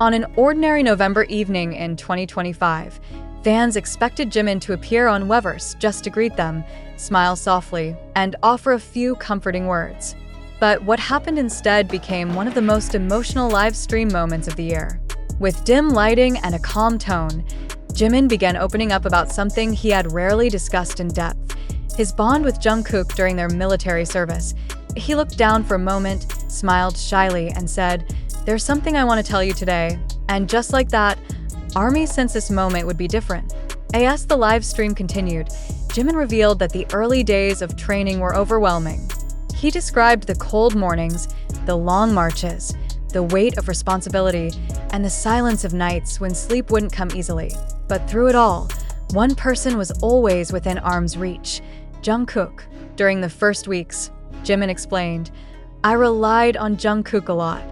On an ordinary November evening in 2025, fans expected Jimin to appear on Weverse just to greet them, smile softly, and offer a few comforting words. But what happened instead became one of the most emotional live stream moments of the year. With dim lighting and a calm tone, Jimin began opening up about something he had rarely discussed in depth: his bond with Jungkook during their military service. He looked down for a moment, smiled shyly, and said, "There's something I want to tell you today." And just like that, ARMY sensed this moment would be different. As the live stream continued, Jimin revealed that the early days of training were overwhelming. He described the cold mornings, the long marches, the weight of responsibility, and the silence of nights when sleep wouldn't come easily. But through it all, one person was always within arm's reach: Jungkook. During the first weeks, Jimin explained, "I relied on Jungkook a lot.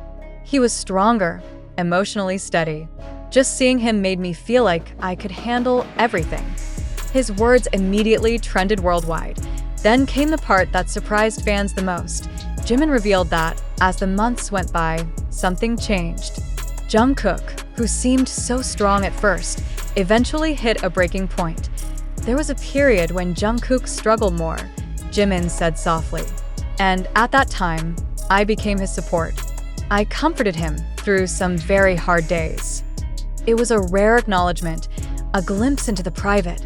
He was stronger, emotionally steady. Just seeing him made me feel like I could handle everything." His words immediately trended worldwide. Then came the part that surprised fans the most. Jimin revealed that, as the months went by, something changed. Jungkook, who seemed so strong at first, eventually hit a breaking point. "There was a period when Jungkook struggled more," Jimin said softly. "And at that time, I became his support. I comforted him through some very hard days." It was a rare acknowledgement, a glimpse into the private,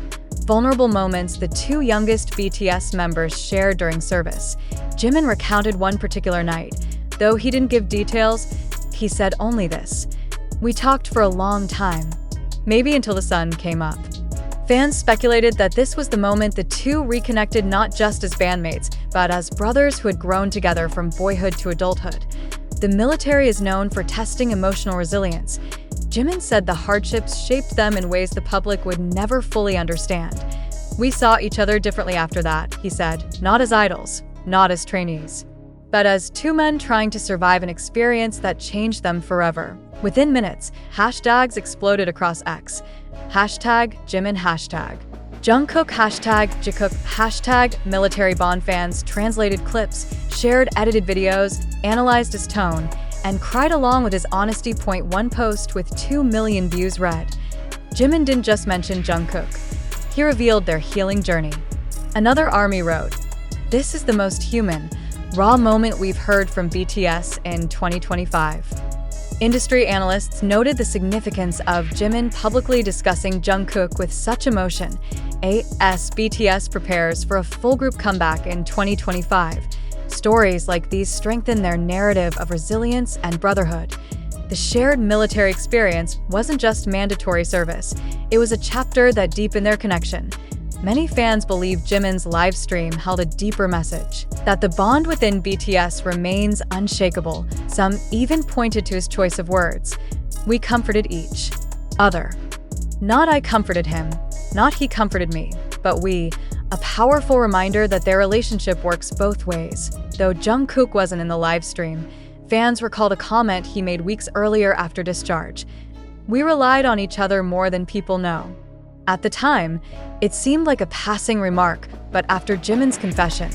vulnerable moments the two youngest BTS members shared during service. Jimin recounted one particular night. Though he didn't give details, he said only this: "We talked for a long time, maybe until the sun came up." Fans speculated that this was the moment the two reconnected, not just as bandmates, but as brothers who had grown together from boyhood to adulthood. The military is known for testing emotional resilience. Jimin said the hardships shaped them in ways the public would never fully understand. "We saw each other differently after that," he said, "not as idols, not as trainees, but as two men trying to survive an experience that changed them forever." Within minutes, hashtags exploded across X. Hashtag Jimin, hashtag Jungkook, hashtag Jungkook, hashtag military bond. Fans translated clips, shared edited videos, analyzed his tone, and cried along with his honesty. One post with 2 million views read, "Jimin didn't just mention Jungkook. He revealed their healing journey." Another ARMY wrote, "This is the most human, raw moment we've heard from BTS in 2025." Industry analysts noted the significance of Jimin publicly discussing Jungkook with such emotion. As BTS prepares for a full group comeback in 2025, stories like these strengthen their narrative of resilience and brotherhood. The shared military experience wasn't just mandatory service, it was a chapter that deepened their connection. Many fans believe Jimin's live stream held a deeper message, that the bond within BTS remains unshakable. Some even pointed to his choice of words: "We comforted each other. Not I comforted him, not he comforted me, but we." A powerful reminder that their relationship works both ways. Though Jungkook wasn't in the live stream, fans recalled a comment he made weeks earlier after discharge: "We relied on each other more than people know." At the time, it seemed like a passing remark, but after Jimin's confession,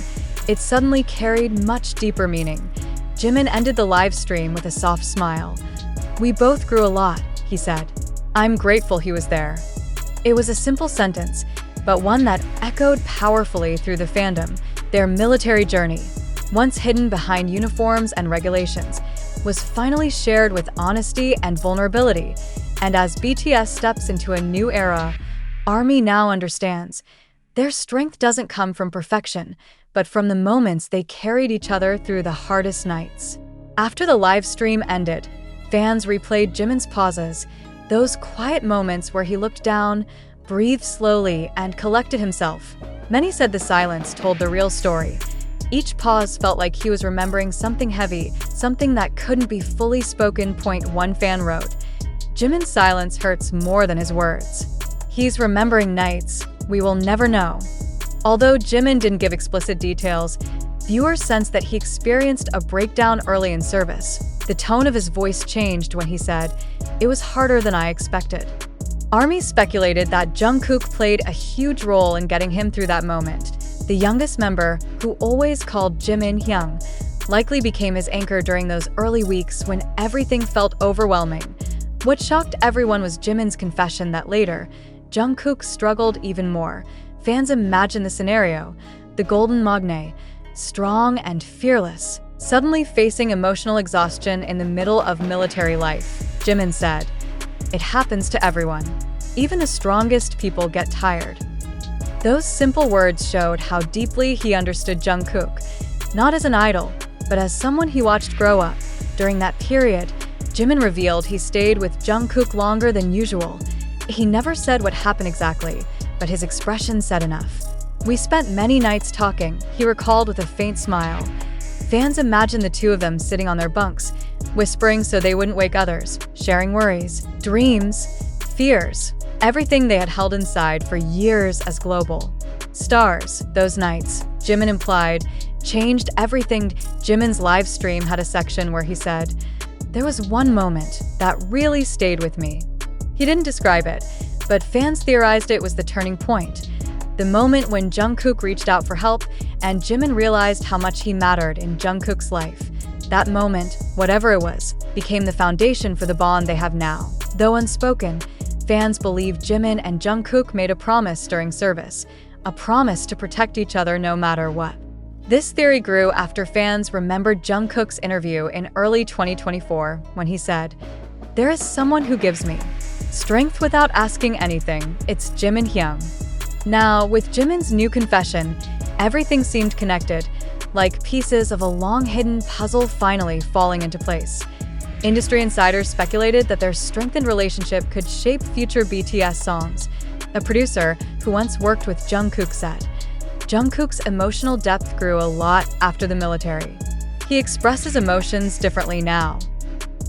it suddenly carried much deeper meaning. Jimin ended the live stream with a soft smile. "We both grew a lot," he said. "I'm grateful he was there." It was a simple sentence, but one that echoed powerfully through the fandom. Their military journey, once hidden behind uniforms and regulations, was finally shared with honesty and vulnerability. And as BTS steps into a new era, ARMY now understands their strength doesn't come from perfection, but from the moments they carried each other through the hardest nights. After the live stream ended, fans replayed Jimin's pauses, those quiet moments where he looked down, breathed slowly, and collected himself. Many said the silence told the real story. Each pause felt like he was remembering something heavy, something that couldn't be fully spoken. One fan wrote, "Jimin's silence hurts more than his words. He's remembering nights we will never know." Although Jimin didn't give explicit details, viewers sensed that he experienced a breakdown early in service. The tone of his voice changed when he said, "It was harder than I expected." ARMY speculated that Jungkook played a huge role in getting him through that moment. The youngest member, who always called Jimin young, likely became his anchor during those early weeks when everything felt overwhelming. What shocked everyone was Jimin's confession that later, Jungkook struggled even more. Fans imagine the scenario: the golden magne, strong and fearless, suddenly facing emotional exhaustion in the middle of military life. Jimin said, "It happens to everyone. Even the strongest people get tired." Those simple words showed how deeply he understood Jungkook, not as an idol, but as someone he watched grow up. During that period, Jimin revealed he stayed with Jungkook longer than usual. He never said what happened exactly, but his expression said enough. "We spent many nights talking," he recalled with a faint smile. Fans imagined the two of them sitting on their bunks, whispering so they wouldn't wake others, sharing worries, dreams, fears, everything they had held inside for years as global stars. Those nights, Jimin implied, changed everything. Jimin's live stream had a section where he said, "There was one moment that really stayed with me." He didn't describe it, but fans theorized it was the turning point. The moment when Jungkook reached out for help and Jimin realized how much he mattered in Jungkook's life. That moment, whatever it was, became the foundation for the bond they have now. Though unspoken, fans believe Jimin and Jungkook made a promise during service, a promise to protect each other no matter what. This theory grew after fans remembered Jungkook's interview in early 2024 when he said, "There is someone who gives me strength without asking anything. It's Jimin Hyung." Now, with Jimin's new confession, everything seemed connected, like pieces of a long-hidden puzzle finally falling into place. Industry insiders speculated that their strengthened relationship could shape future BTS songs. A producer who once worked with Jungkook said, "Jungkook's emotional depth grew a lot after the military. He expresses emotions differently now."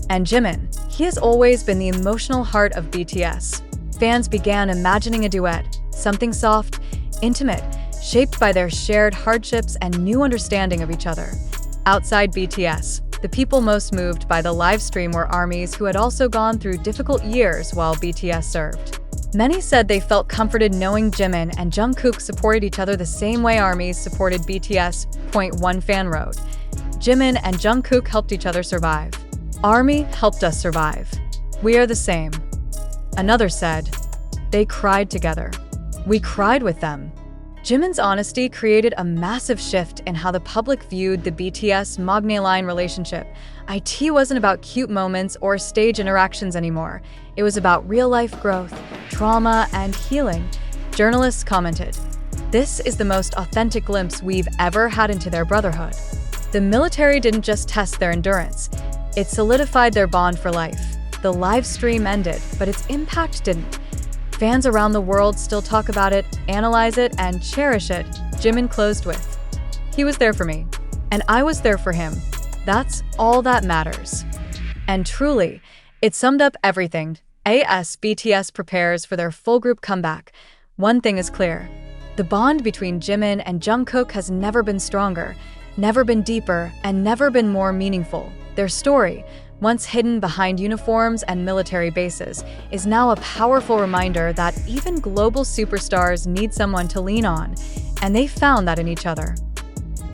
And Jimin, he has always been the emotional heart of BTS. Fans began imagining a duet, something soft, intimate, shaped by their shared hardships and new understanding of each other. Outside BTS, the people most moved by the live stream were ARMYs who had also gone through difficult years while BTS served. Many said they felt comforted knowing Jimin and Jungkook supported each other the same way ARMYs supported BTS. One fan wrote, "Jimin and Jungkook helped each other survive. ARMY helped us survive. We are the same." Another said, "They cried together. We cried with them." Jimin's honesty created a massive shift in how the public viewed the BTS Magne line relationship. IT wasn't about cute moments or stage interactions anymore. It was about real-life growth, trauma, and healing. Journalists commented, "This is the most authentic glimpse we've ever had into their brotherhood." The military didn't just test their endurance. It solidified their bond for life. The live stream ended, but its impact didn't. Fans around the world still talk about it, analyze it, and cherish it. Jimin closed with, "He was there for me, and I was there for him. That's all that matters." And truly, it summed up everything. As BTS prepares for their full group comeback, one thing is clear. The bond between Jimin and Jungkook has never been stronger, never been deeper, and never been more meaningful. Their story, once hidden behind uniforms and military bases, is now a powerful reminder that even global superstars need someone to lean on, and they found that in each other.